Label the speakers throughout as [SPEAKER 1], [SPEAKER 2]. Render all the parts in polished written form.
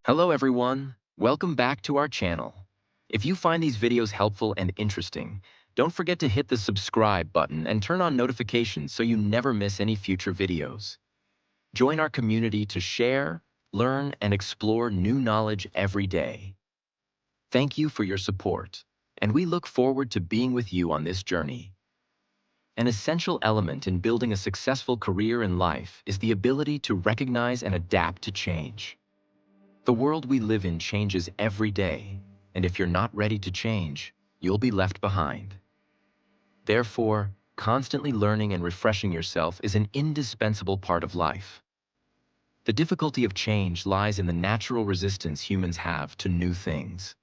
[SPEAKER 1] Hello everyone, welcome back to our channel. If you find these videos helpful and interesting, don't forget to hit the subscribe button and turn on notifications so you never miss any future videos. Join our community to share, learn, and explore new knowledge every day. Thank you for your support, and we look forward to being with you on this journey. An essential element in building a successful career in life is the ability to recognize and adapt to change. The world we live in changes every day, and if you're not ready to change, you'll be left behind. Therefore, constantly learning and refreshing yourself is an indispensable part of life. The difficulty of change lies in the natural resistance humans have to new things.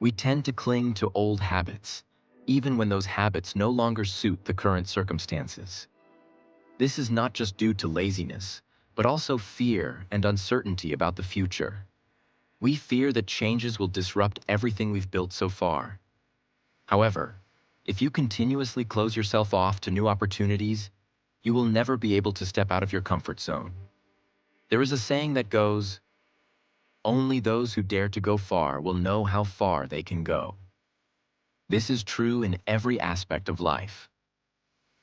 [SPEAKER 1] We tend to cling to old habits, even when those habits no longer suit the current circumstances. This is not just due to laziness, but also fear and uncertainty about the future. We fear that changes will disrupt everything we've built so far. However, if you continuously close yourself off to new opportunities, you will never be able to step out of your comfort zone. There is a saying that goes, "Only those who dare to go far will know how far they can go." This is true in every aspect of life.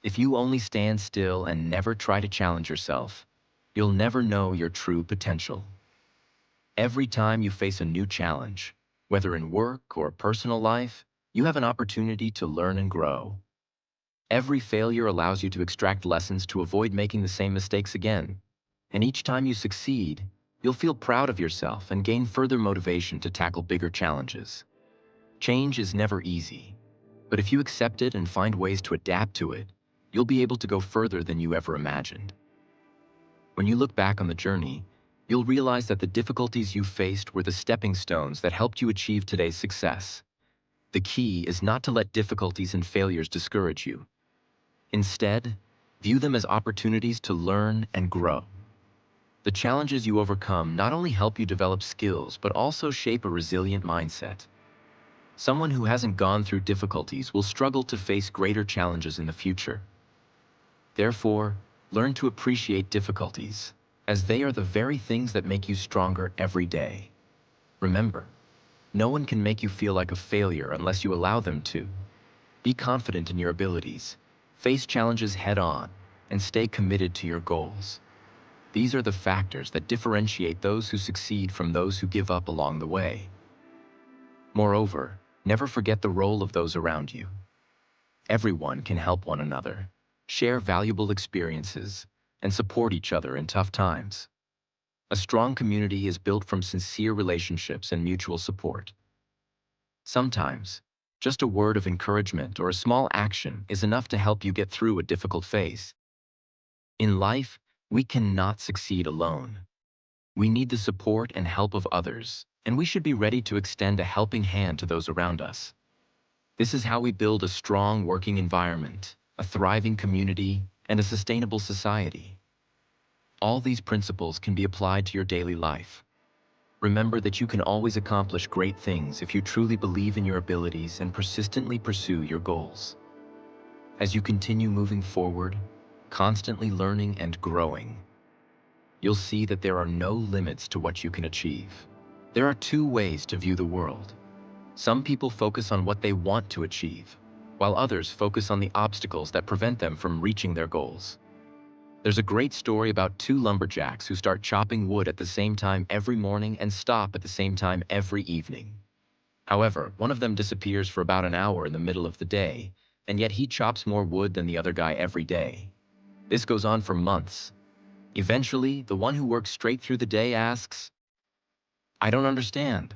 [SPEAKER 1] If you only stand still and never try to challenge yourself, you'll never know your true potential. Every time you face a new challenge, whether in work or personal life, you have an opportunity to learn and grow. Every failure allows you to extract lessons to avoid making the same mistakes again. And each time you succeed, you'll feel proud of yourself and gain further motivation to tackle bigger challenges. Change is never easy, but if you accept it and find ways to adapt to it, you'll be able to go further than you ever imagined. When you look back on the journey, you'll realize that the difficulties you faced were the stepping stones that helped you achieve today's success. The key is not to let difficulties and failures discourage you. Instead, view them as opportunities to learn and grow. The challenges you overcome not only help you develop skills, but also shape a resilient mindset. Someone who hasn't gone through difficulties will struggle to face greater challenges in the future. Therefore, learn to appreciate difficulties, as they are the very things that make you stronger every day. Remember, no one can make you feel like a failure unless you allow them to. Be confident in your abilities, face challenges head-on, and stay committed to your goals. These are the factors that differentiate those who succeed from those who give up along the way. Moreover, never forget the role of those around you. Everyone can help one another, share valuable experiences, and support each other in tough times. A strong community is built from sincere relationships and mutual support. Sometimes, just a word of encouragement or a small action is enough to help you get through a difficult phase. In life, we cannot succeed alone. We need the support and help of others, and we should be ready to extend a helping hand to those around us. This is how we build a strong working environment, a thriving community, and a sustainable society. All these principles can be applied to your daily life. Remember that you can always accomplish great things if you truly believe in your abilities and persistently pursue your goals. As you continue moving forward, constantly learning and growing, you'll see that there are no limits to what you can achieve. There are two ways to view the world. Some people focus on what they want to achieve, while others focus on the obstacles that prevent them from reaching their goals. There's a great story about two lumberjacks who start chopping wood at the same time every morning and stop at the same time every evening. However, one of them disappears for about an hour in the middle of the day, and yet he chops more wood than the other guy every day. This goes on for months. Eventually, the one who works straight through the day asks, "I don't understand.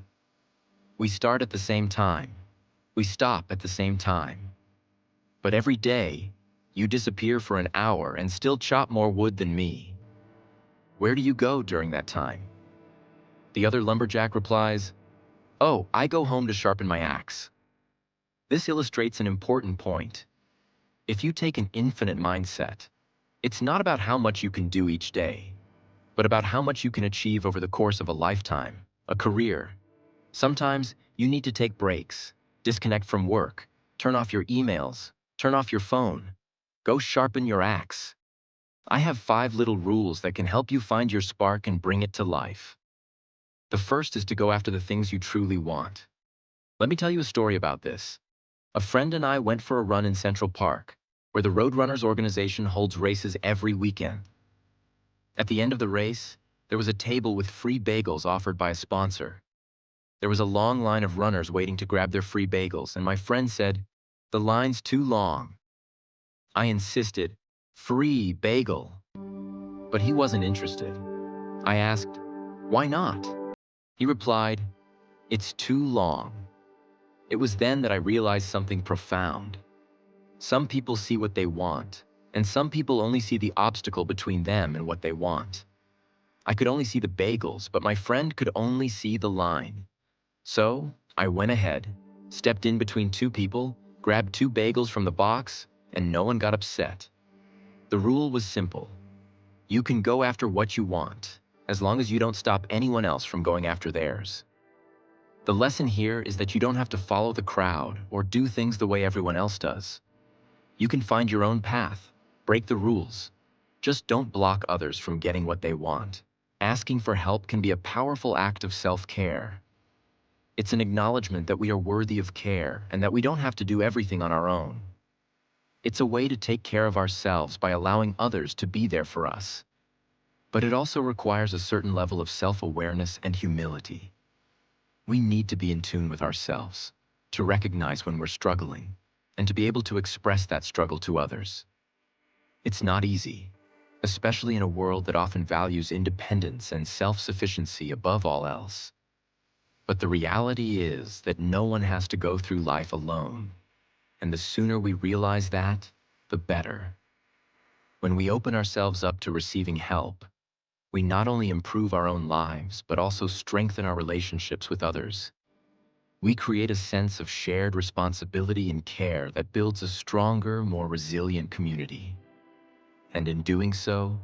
[SPEAKER 1] We start at the same time. We stop at the same time. But every day, you disappear for an hour and still chop more wood than me. Where do you go during that time?" The other lumberjack replies, "Oh, I go home to sharpen my axe." This illustrates an important point. If you take an infinite mindset, it's not about how much you can do each day, but about how much you can achieve over the course of a lifetime, a career. Sometimes you need to take breaks, disconnect from work, turn off your emails, turn off your phone. Go sharpen your axe. I have 5 little rules that can help you find your spark and bring it to life. The first is to go after the things you truly want. Let me tell you a story about this. A friend and I went for a run in Central Park, where the Roadrunners organization holds races every weekend. At the end of the race, there was a table with free bagels offered by a sponsor. There was a long line of runners waiting to grab their free bagels, and my friend said, "The line's too long." I insisted, "Free bagel." But he wasn't interested. I asked, "Why not?" He replied, "It's too long." It was then that I realized something profound. Some people see what they want, and some people only see the obstacle between them and what they want. I could only see the bagels, but my friend could only see the line. So I went ahead, stepped in between two people, grabbed two bagels from the box, and no one got upset. The rule was simple. You can go after what you want, as long as you don't stop anyone else from going after theirs. The lesson here is that you don't have to follow the crowd or do things the way everyone else does. You can find your own path, break the rules. Just don't block others from getting what they want. Asking for help can be a powerful act of self-care. It's an acknowledgement that we are worthy of care and that we don't have to do everything on our own. It's a way to take care of ourselves by allowing others to be there for us. But it also requires a certain level of self-awareness and humility. We need to be in tune with ourselves, to recognize when we're struggling, and to be able to express that struggle to others. It's not easy, especially in a world that often values independence and self-sufficiency above all else. But the reality is that no one has to go through life alone, and the sooner we realize that, the better. When we open ourselves up to receiving help, we not only improve our own lives, but also strengthen our relationships with others. We create a sense of shared responsibility and care that builds a stronger, more resilient community. And in doing so,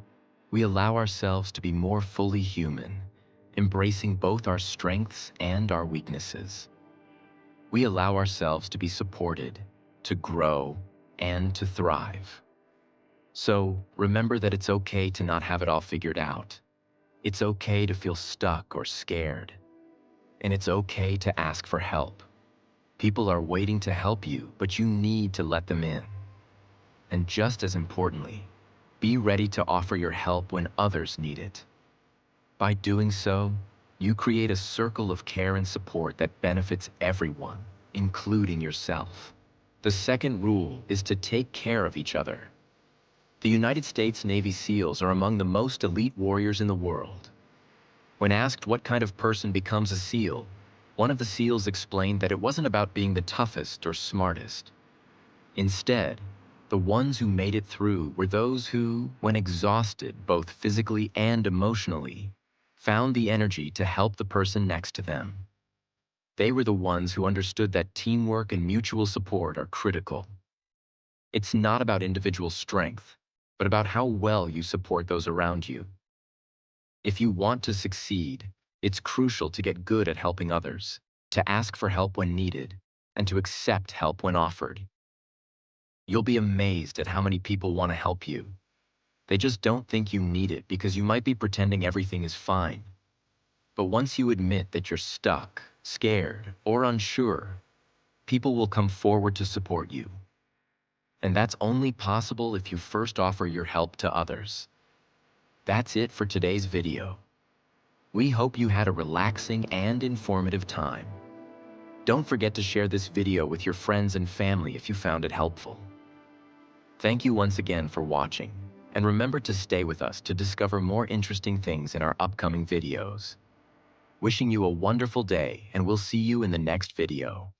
[SPEAKER 1] we allow ourselves to be more fully human, embracing both our strengths and our weaknesses. We allow ourselves to be supported, to grow, and to thrive. So remember that it's okay to not have it all figured out. It's okay to feel stuck or scared. And it's okay to ask for help. People are waiting to help you, but you need to let them in. And just as importantly, be ready to offer your help when others need it. By doing so, you create a circle of care and support that benefits everyone, including yourself. The second rule is to take care of each other. The United States Navy SEALs are among the most elite warriors in the world. When asked what kind of person becomes a SEAL, one of the SEALs explained that it wasn't about being the toughest or smartest. Instead, the ones who made it through were those who, when exhausted both physically and emotionally, found the energy to help the person next to them. They were the ones who understood that teamwork and mutual support are critical. It's not about individual strength, but about how well you support those around you. If you want to succeed, it's crucial to get good at helping others, to ask for help when needed, and to accept help when offered. You'll be amazed at how many people want to help you. They just don't think you need it because you might be pretending everything is fine. But once you admit that you're stuck, scared, or unsure, people will come forward to support you. And that's only possible if you first offer your help to others. That's it for today's video. We hope you had a relaxing and informative time. Don't forget to share this video with your friends and family if you found it helpful. Thank you once again for watching, and remember to stay with us to discover more interesting things in our upcoming videos. Wishing you a wonderful day, and we'll see you in the next video.